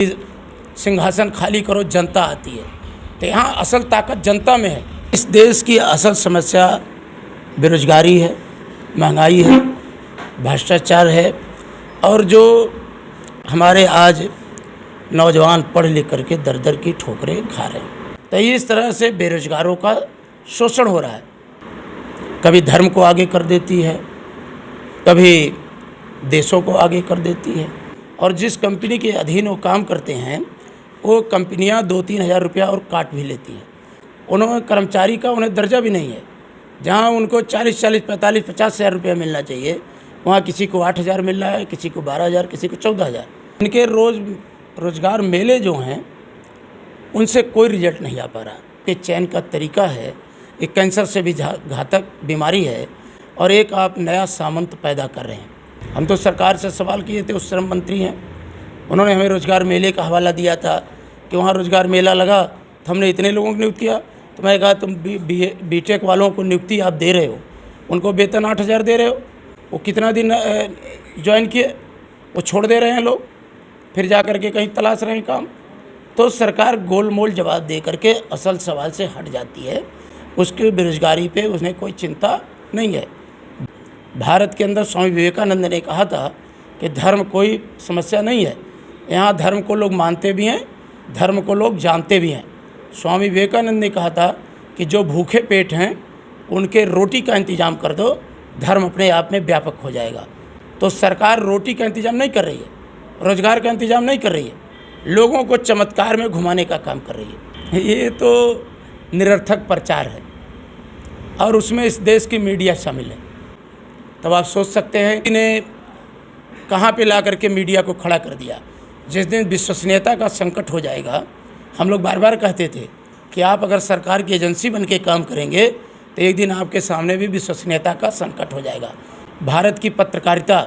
सिंहासन खाली करो, जनता आती है। तो यहाँ असल ताकत जनता में है। इस देश की असल समस्या बेरोजगारी है, महंगाई है, भ्रष्टाचार है और जो हमारे आज नौजवान पढ़ लिख करके दर दर की ठोकरें खा रहे हैं। तो इस तरह से बेरोजगारों का शोषण हो रहा है। कभी धर्म को आगे कर देती है, कभी देशों को आगे कर देती है। और जिस कंपनी के अधीन वो काम करते हैं वो कंपनियां 2-3 हज़ार रुपया और काट भी लेती हैं। उन्होंने कर्मचारी का उन्हें दर्जा भी नहीं है। जहां उनको 40-40, 45, 50 हज़ार रुपया मिलना चाहिए, वहां किसी को 8 हज़ार मिल रहा है, किसी को 12 हज़ार, किसी को 14 हज़ार। इनके रोज़गार मेले जो हैं उनसे कोई रिजल्ट नहीं आ पा रहा। ये चयन का तरीका है, एक कैंसर से भी घातक बीमारी है और एक आप नया सामंत पैदा कर रहे हैं। हम तो सरकार से सवाल किए थे, उस श्रम मंत्री हैं, उन्होंने हमें रोज़गार मेले का हवाला दिया था कि वहाँ रोज़गार मेला लगा तो हमने इतने लोगों को नियुक्त किया। तो मैं कहा तुम बीटेक वालों को नियुक्ति आप दे रहे हो, उनको वेतन 8 हज़ार दे रहे हो, वो कितना दिन ज्वाइन किए, वो छोड़ दे रहे हैं लोग, फिर जा कर के कहीं तलाश रहे हैं काम। तो सरकार गोलमोल जवाब दे करके असल सवाल से हट जाती है। उसकी बेरोजगारी पे उसने कोई चिंता नहीं है। भारत के अंदर स्वामी विवेकानंद ने कहा था कि धर्म कोई समस्या नहीं है, यहाँ धर्म को लोग मानते भी हैं, धर्म को लोग जानते भी हैं। स्वामी विवेकानंद ने कहा था कि जो भूखे पेट हैं उनके रोटी का इंतज़ाम कर दो, धर्म अपने आप में व्यापक हो जाएगा। तो सरकार रोटी का इंतज़ाम नहीं कर रही है, रोज़गार का इंतज़ाम नहीं कर रही है, लोगों को चमत्कार में घुमाने का काम कर रही है। ये तो निरर्थक प्रचार है और उसमें इस देश की मीडिया शामिल है। तब आप सोच सकते हैं कि इन्हें कहाँ पे ला करके मीडिया को खड़ा कर दिया। जिस दिन विश्वसनीयता का संकट हो जाएगा, हम लोग बार बार कहते थे कि आप अगर सरकार की एजेंसी बन के काम करेंगे तो एक दिन आपके सामने भी विश्वसनीयता का संकट हो जाएगा। भारत की पत्रकारिता,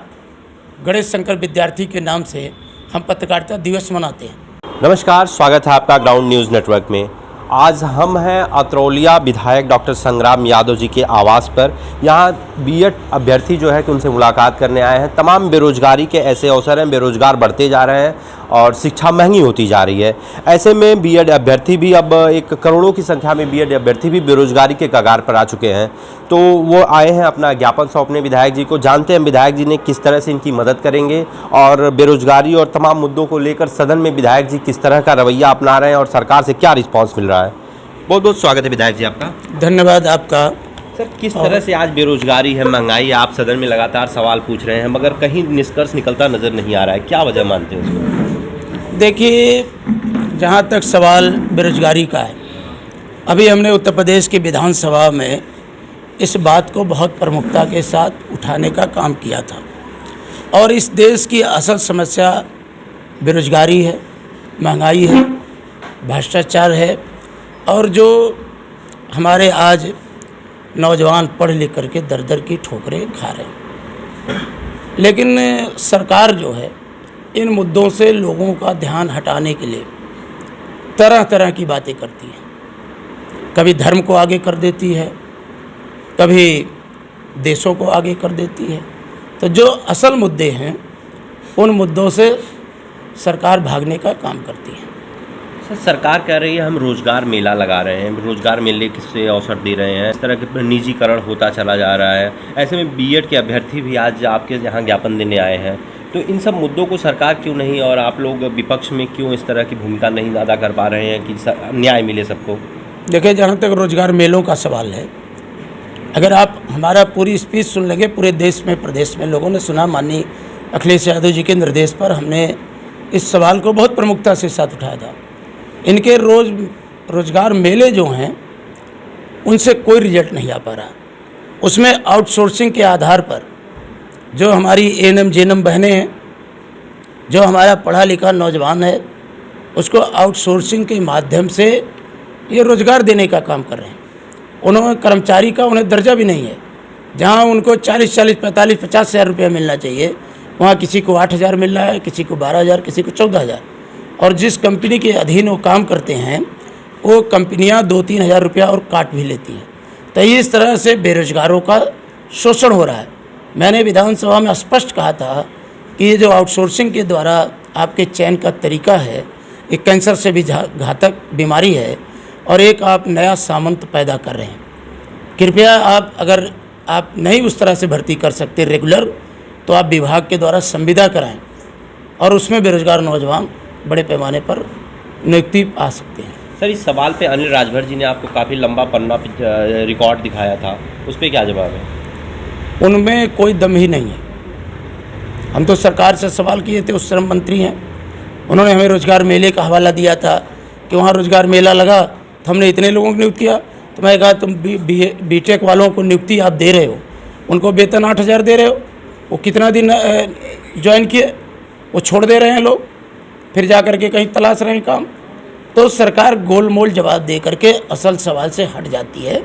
गणेश शंकर विद्यार्थी के नाम से हम पत्रकारिता दिवस मनाते हैं। नमस्कार, स्वागत है आपका ग्राउंड न्यूज़ नेटवर्क में। आज हम हैं अतरौलिया विधायक डॉक्टर संग्राम यादव जी के आवास पर। यहाँ बीएड अभ्यर्थी जो है कि उनसे मुलाकात करने आए हैं। तमाम बेरोजगारी के ऐसे अवसर हैं, बेरोजगार बढ़ते जा रहे हैं और शिक्षा महंगी होती जा रही है। ऐसे में बीएड अभ्यर्थी भी अब एक करोड़ों की संख्या में बीएड अभ्यर्थी भी बेरोजगारी के कगार पर आ चुके हैं। तो वो आए हैं अपना ज्ञापन सौंपने विधायक जी को। जानते हैं विधायक जी ने किस तरह से इनकी मदद करेंगे और बेरोजगारी और तमाम मुद्दों को लेकर सदन में विधायक जी किस तरह का रवैया अपना रहे हैं और सरकार से क्या रिस्पॉन्स मिल रहा है। बहुत बहुत स्वागत है विधायक जी आपका। धन्यवाद आपका। सर, किस तरह से आज बेरोजगारी है, महंगाई, आप सदन में लगातार सवाल पूछ रहे हैं मगर कहीं निष्कर्ष निकलता नज़र नहीं आ रहा है, क्या वजह मानते हैं उसको? देखिए, जहाँ तक सवाल बेरोजगारी का है, अभी हमने उत्तर प्रदेश की विधानसभा में इस बात को बहुत प्रमुखता के साथ उठाने का काम किया था। और इस देश की असल समस्या बेरोजगारी है, महंगाई है, भ्रष्टाचार है और जो हमारे आज नौजवान पढ़ लिख करके दर दर की ठोकरें खा रहे हैं। लेकिन सरकार जो है इन मुद्दों से लोगों का ध्यान हटाने के लिए तरह तरह की बातें करती है। कभी धर्म को आगे कर देती है, कभी देशों को आगे कर देती है। तो जो असल मुद्दे हैं उन मुद्दों से सरकार भागने का काम करती है। सर, सरकार कह रही है हम रोज़गार मेला लगा रहे हैं, रोज़गार मेले से अवसर दे रहे हैं, इस तरह के निजीकरण होता चला जा रहा है। ऐसे में बीएड के अभ्यर्थी भी आज आपके यहाँ ज्ञापन देने आए हैं। तो इन सब मुद्दों को सरकार क्यों नहीं और आप लोग विपक्ष में क्यों इस तरह की भूमिका नहीं अदा कर पा रहे हैं कि न्याय मिले सबको? देखिए, जहाँ तक रोज़गार मेलों का सवाल है, अगर आप हमारा पूरी स्पीच सुन लेंगे, पूरे देश में प्रदेश में लोगों ने सुना, माननीय अखिलेश यादव जी के निर्देश पर हमने इस सवाल को बहुत प्रमुखता से साथ उठाया था। इनके रोज़गार मेले जो हैं उनसे कोई रिजल्ट नहीं आ पा रहा। उसमें आउटसोर्सिंग के आधार पर जो हमारी एएनएम जेएनएम बहनें हैं, जो हमारा पढ़ा लिखा नौजवान है, उसको आउटसोर्सिंग के माध्यम से ये रोज़गार देने का काम कर रहे हैं। उन्होंने कर्मचारी का उन्हें दर्जा भी नहीं है। जहां उनको 40-40, 45, 50 हज़ार रुपया मिलना चाहिए, वहाँ किसी को 8 हज़ार मिल रहा है, किसी को 12 हज़ार, किसी को 14 हज़ार। और जिस कंपनी के अधीन वो काम करते हैं वो कंपनियां 2-3 हज़ार रुपया और काट भी लेती हैं। तो इस तरह से बेरोजगारों का शोषण हो रहा है। मैंने विधानसभा में स्पष्ट कहा था कि ये जो आउटसोर्सिंग के द्वारा आपके चयन का तरीका है, एक कैंसर से भी घातक बीमारी है और एक आप नया सामंत पैदा कर रहे हैं। कृपया अगर आप नहीं उस तरह से भर्ती कर सकते रेगुलर, तो आप विभाग के द्वारा संविदा कराएं और उसमें बेरोजगार नौजवान बड़े पैमाने पर नियुक्ति पा सकते हैं। सर, इस सवाल पे अनिल राजभर जी ने आपको काफ़ी लंबा पन्ना रिकॉर्ड दिखाया था, उस पर क्या जवाब है? उनमें कोई दम ही नहीं है। हम तो सरकार से सवाल किए थे, उस श्रम मंत्री हैं, उन्होंने हमें रोजगार मेले का हवाला दिया था कि वहाँ रोजगार मेला लगा तो हमने इतने लोगों को नियुक्त किया। तो मैं कहा तुम बीटेक वालों को नियुक्ति आप दे रहे हो, उनको वेतन 8,000 दे रहे हो, वो कितना दिन ज्वाइन किए, वो छोड़ दे रहे हैं लोग, फिर जा कर के कहीं तलाश रहे हैं काम। तो सरकार गोलमोल जवाब दे करके असल सवाल से हट जाती है।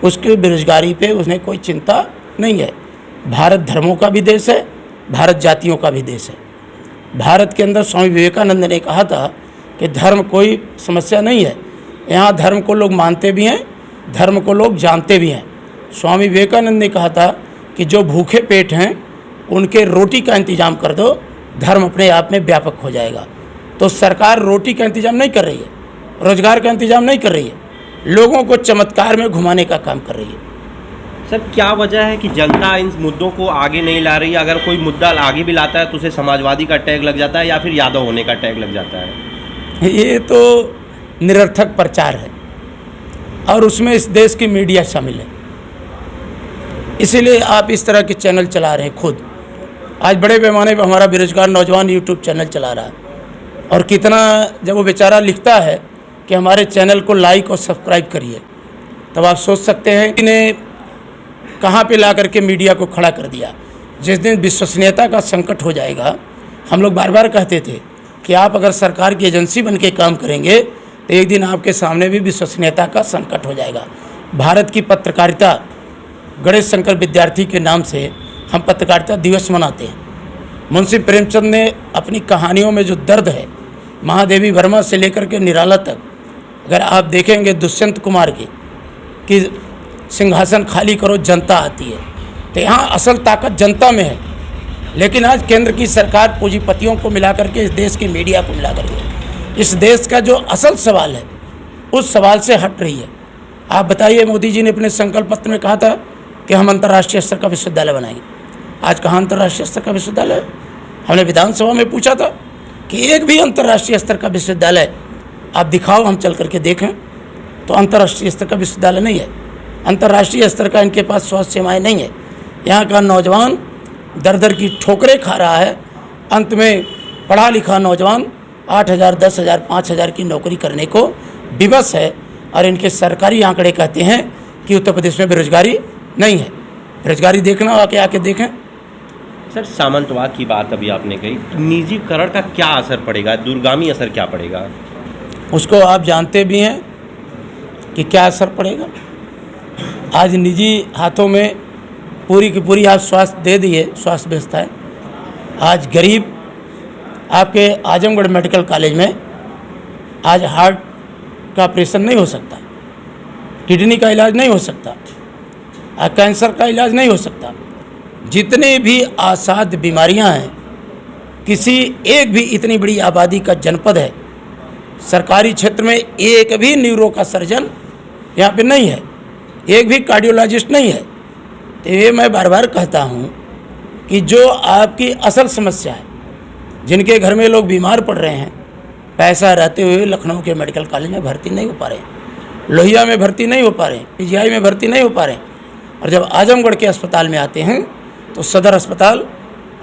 उसकी बेरोजगारी पे उसने कोई चिंता नहीं है। भारत धर्मों का भी देश है, भारत जातियों का भी देश है। भारत के अंदर स्वामी विवेकानंद ने कहा था कि धर्म कोई समस्या नहीं है, यहाँ धर्म को लोग मानते भी हैं, धर्म को लोग जानते भी हैं। स्वामी विवेकानंद ने कहा था कि जो भूखे पेट हैं उनके रोटी का इंतजाम कर दो, धर्म अपने आप में व्यापक हो जाएगा। तो सरकार रोटी का इंतजाम नहीं कर रही है, रोजगार का इंतजाम नहीं कर रही है, लोगों को चमत्कार में घुमाने का काम कर रही है। सर, क्या वजह है कि जनता इन मुद्दों को आगे नहीं ला रही है? अगर कोई मुद्दा आगे भी लाता है तो उसे समाजवादी का टैग लग जाता है या फिर यादव होने का टैग लग जाता है। ये तो निरर्थक प्रचार है और उसमें इस देश की मीडिया शामिल है, इसीलिए आप इस तरह के चैनल चला रहे हैं। खुद आज बड़े पैमाने पर हमारा बेरोजगार नौजवान यूट्यूब चैनल चला रहा है, और कितना जब वो बेचारा लिखता है कि हमारे चैनल को लाइक और सब्सक्राइब करिए, तब आप सोच सकते हैं कि इन्हें कहाँ पे ला करके मीडिया को खड़ा कर दिया। जिस दिन विश्वसनीयता का संकट हो जाएगा, हम लोग बार बार कहते थे कि आप अगर सरकार की एजेंसी बन के काम करेंगे तो एक दिन आपके सामने भी विश्वसनीयता का संकट हो जाएगा। भारत की पत्रकारिता, गणेश शंकर विद्यार्थी के नाम से हम पत्रकारिता दिवस मनाते हैं। मुंशी प्रेमचंद ने अपनी कहानियों में जो दर्द है, महादेवी वर्मा से लेकर के निराला तक, अगर आप देखेंगे दुष्यंत कुमार की कि सिंहासन खाली करो जनता आती है, तो यहाँ असल ताकत जनता में है। लेकिन आज केंद्र की सरकार पूंजीपतियों को मिला करके, इस देश की मीडिया को मिला करके, इस देश का जो असल सवाल है उस सवाल से हट रही है। आप बताइए, मोदी जी ने अपने संकल्प पत्र में कहा था कि हम अंतर्राष्ट्रीय स्तर का विश्वविद्यालय बनाएंगे। आज कहाँ अंतर्राष्ट्रीय स्तर का विश्वविद्यालय है? हमने विधानसभा में पूछा था कि एक भी अंतर्राष्ट्रीय स्तर का विश्वविद्यालय आप दिखाओ, हम चल करके देखें। तो अंतर्राष्ट्रीय स्तर का विश्वविद्यालय नहीं है, अंतर्राष्ट्रीय स्तर का इनके पास स्वास्थ्य सेवाएं नहीं है। यहाँ का नौजवान दर दर की ठोकरें खा रहा है। अंत में पढ़ा लिखा नौजवान 8,000, 10,000, 5,000 की नौकरी करने को विवश है, और इनके सरकारी आंकड़े कहते हैं कि उत्तर प्रदेश में बेरोजगारी नहीं है। बेरोजगारी देखना आके देखें। सर, सामंतवाद की बात अभी आपने कही, निजीकरण का क्या असर पड़ेगा, दूरगामी असर क्या पड़ेगा? उसको आप जानते भी हैं कि क्या असर पड़ेगा। आज निजी हाथों में पूरी की पूरी आप स्वास्थ्य दे दिए, स्वास्थ्य व्यवस्था है। आज गरीब आपके आजमगढ़ मेडिकल कॉलेज में आज हार्ट का ऑपरेशन नहीं हो सकता, किडनी का इलाज नहीं हो सकता, कैंसर का इलाज नहीं हो सकता। जितने भी आसाद बीमारियां हैं, किसी एक भी इतनी बड़ी आबादी का जनपद है, सरकारी क्षेत्र में एक भी न्यूरो का सर्जन यहाँ पे नहीं है, एक भी कार्डियोलॉजिस्ट नहीं है। तो ये मैं बार बार कहता हूँ कि जो आपकी असल समस्या है, जिनके घर में लोग बीमार पड़ रहे हैं, पैसा रहते हुए लखनऊ के मेडिकल कॉलेज में भर्ती नहीं हो पा रहे हैं, लोहिया में भर्ती नहीं हो पा रहे हैं, पीजीआई में भर्ती नहीं हो पा रहे हैं, और जब आजमगढ़ के अस्पताल में आते हैं तो सदर अस्पताल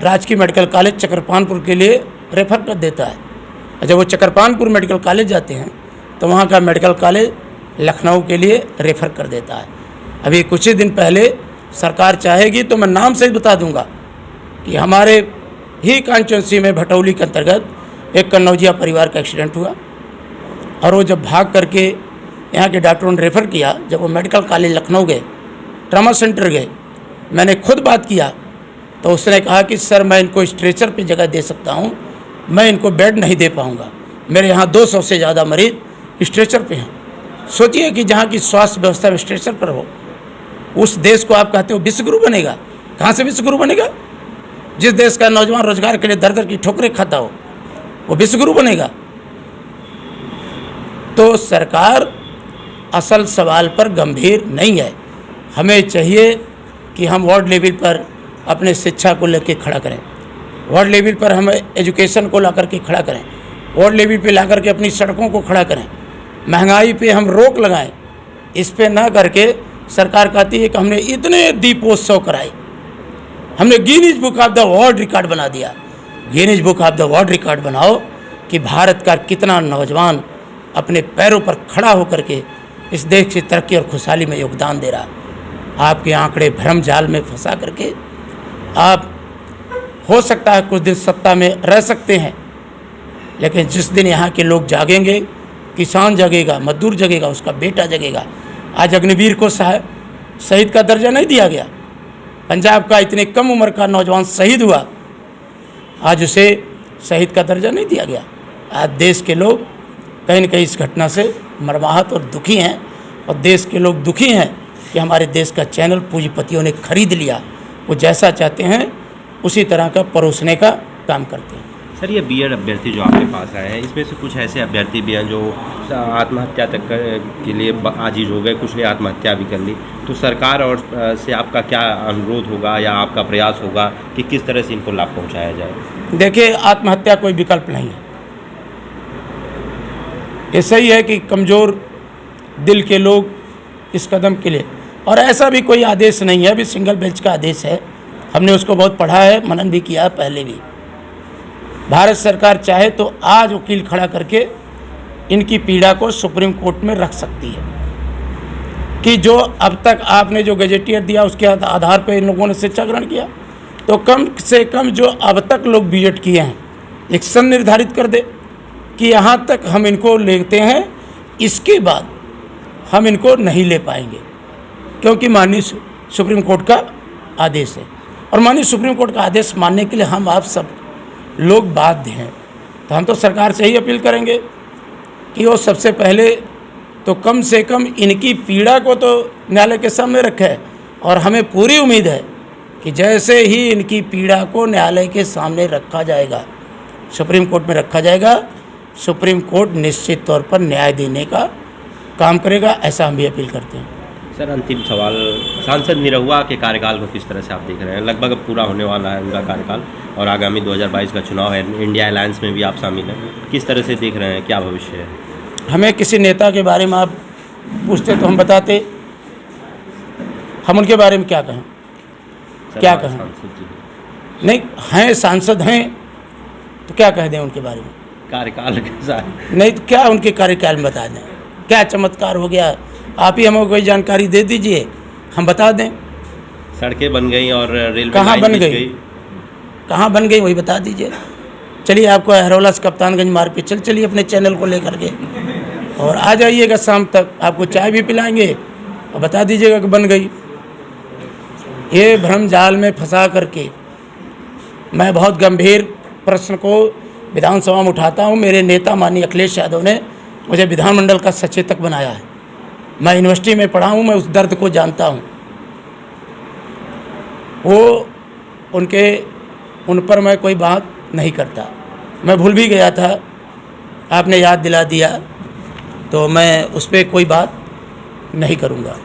राजकीय मेडिकल कॉलेज चकरपानपुर के लिए रेफर कर देता है। और जब वो चकरपानपुर मेडिकल कॉलेज जाते हैं तो वहाँ का मेडिकल कॉलेज लखनऊ के लिए रेफ़र कर देता है। अभी कुछ ही दिन पहले सरकार चाहेगी तो मैं नाम से ही बता दूंगा कि हमारे ही कॉन्स्टिट्यूंसी में भटौली के अंतर्गत एक कन्नौजिया परिवार का एक्सीडेंट हुआ, और वो जब भाग करके यहाँ के डॉक्टरों ने रेफ़र किया, जब वो मेडिकल कॉलेज लखनऊ गए, ट्रामा सेंटर गए, मैंने खुद बात किया तो उसने कहा कि सर मैं इनको स्ट्रेचर पे जगह दे सकता हूँ, मैं इनको बेड नहीं दे पाऊँगा, मेरे यहाँ 200 से ज़्यादा मरीज स्ट्रेचर पे हैं। सोचिए कि जहाँ की स्वास्थ्य व्यवस्था स्ट्रेचर पर हो, उस देश को आप कहते हो विश्वगुरु बनेगा? कहाँ से विश्वगुरु बनेगा? जिस देश का नौजवान रोजगार के लिए दर दर की ठोकरें खाता हो, वो विश्वगुरु बनेगा। तो सरकार असल सवाल पर गंभीर नहीं है। हमें चाहिए कि हम वार्ड लेवल पर अपने शिक्षा को लेकर खड़ा करें, वार्ड लेवल पर हम एजुकेशन को ला करके खड़ा करें, वार्ड लेवल पे ला करके अपनी सड़कों को खड़ा करें, महंगाई पे हम रोक लगाएं। इस पे ना करके सरकार कहती है कि हमने इतने दीपोत्सव कराए, हमने Guinness book of the world record बना दिया। Guinness book of the world record बनाओ कि भारत का कितना नौजवान अपने पैरों पर खड़ा होकर के इस देश की तरक्की और खुशहाली में योगदान दे रहा। आपके आंकड़े भ्रम जाल में फंसा करके आप हो सकता है कुछ दिन सत्ता में रह सकते हैं, लेकिन जिस दिन यहाँ के लोग जागेंगे, किसान जगेगा, मजदूर जगेगा, उसका बेटा जगेगा। आज अग्निवीर को शहीद का दर्जा नहीं दिया गया। पंजाब का इतने कम उम्र का नौजवान शहीद हुआ, आज उसे शहीद का दर्जा नहीं दिया गया। आज देश के लोग कहीं न कहीं इस घटना से मर्माहत और दुखी हैं, और देश के लोग दुखी हैं कि हमारे देश का चैनल पूंजीपतियों ने खरीद लिया। वो जैसा चाहते हैं उसी तरह का परोसने का काम करते हैं। सर, ये बीएड अभ्यर्थी जो आपके पास आए हैं, इसमें से कुछ ऐसे अभ्यर्थी भी हैं जो आत्महत्या तक के लिए आजीज हो गए, कुछ ने आत्महत्या भी कर ली। तो सरकार और से आपका क्या अनुरोध होगा या आपका प्रयास होगा कि किस तरह से इनको लाभ पहुंचाया जाए? देखिए, आत्महत्या कोई विकल्प नहीं है। ये सही है कि कमज़ोर दिल के लोग इस कदम के लिए, और ऐसा भी कोई आदेश नहीं है, अभी सिंगल बेंच का आदेश है, हमने उसको बहुत पढ़ा है, मनन भी किया पहले भी। भारत सरकार चाहे तो आज वकील खड़ा करके इनकी पीड़ा को सुप्रीम कोर्ट में रख सकती है कि जो अब तक आपने जो गजेटियर दिया उसके आधार पर इन लोगों ने शिक्षा ग्रहण किया, तो कम से कम जो अब तक लोग बीएड किए हैं एक सन निर्धारित कर दे कि यहाँ तक हम इनको लेते हैं, इसके बाद हम इनको नहीं ले पाएंगे, क्योंकि माननीय सुप्रीम कोर्ट का आदेश है। और माननीय सुप्रीम कोर्ट का आदेश मानने के लिए हम आप सब लोग बाध्य हैं। तो हम तो सरकार से ही अपील करेंगे कि वो सबसे पहले तो कम से कम इनकी पीड़ा को तो न्यायालय के सामने रखे, और हमें पूरी उम्मीद है कि जैसे ही इनकी पीड़ा को न्यायालय के सामने रखा जाएगा, सुप्रीम कोर्ट में रखा जाएगा, सुप्रीम कोर्ट निश्चित तौर पर न्याय देने का काम करेगा, ऐसा हम भी अपील करते हैं। सर, अंतिम सवाल, सांसद निरहुआ के कार्यकाल को किस तरह से आप देख रहे हैं? लगभग अब पूरा होने वाला है उनका कार्यकाल, और आगामी 2022 का चुनाव है, इंडिया अलायंस में भी आप शामिल हैं। किस तरह से देख रहे हैं, क्या भविष्य है? हमें किसी नेता के बारे में आप पूछते तो हम बताते, हम उनके बारे में क्या कहें? क्या कहें? नहीं, हैं सांसद हैं तो क्या कह दें उनके बारे में? कार्यकाल कैसा है? नहीं तो क्या उनके कार्यकाल में बता दें? क्या चमत्कार हो गया? आप ही हमें कोई जानकारी दे दीजिए, हम बता दें। सड़कें बन गई और रेलवे कहाँ बन गई? कहाँ बन गई वही बता दीजिए। चलिए, आपको हरौला से कप्तानगंज मार्ग पे चलिए अपने चैनल को लेकर के, और आ जाइएगा शाम तक, आपको चाय भी पिलाएंगे और बता दीजिएगा कि बन गई। ये भ्रम जाल में फंसा करके मैं बहुत गंभीर प्रश्न को विधानसभा में उठाता हूँ। मेरे नेता माननीय अखिलेश यादव ने मुझे विधानमंडल का सचेतक बनाया है। मैं यूनिवर्सिटी में पढ़ा हूँ, मैं उस दर्द को जानता हूँ। वो उन पर मैं कोई बात नहीं करता। मैं भूल भी गया था, आपने याद दिला दिया, तो मैं उस पर कोई बात नहीं करूँगा।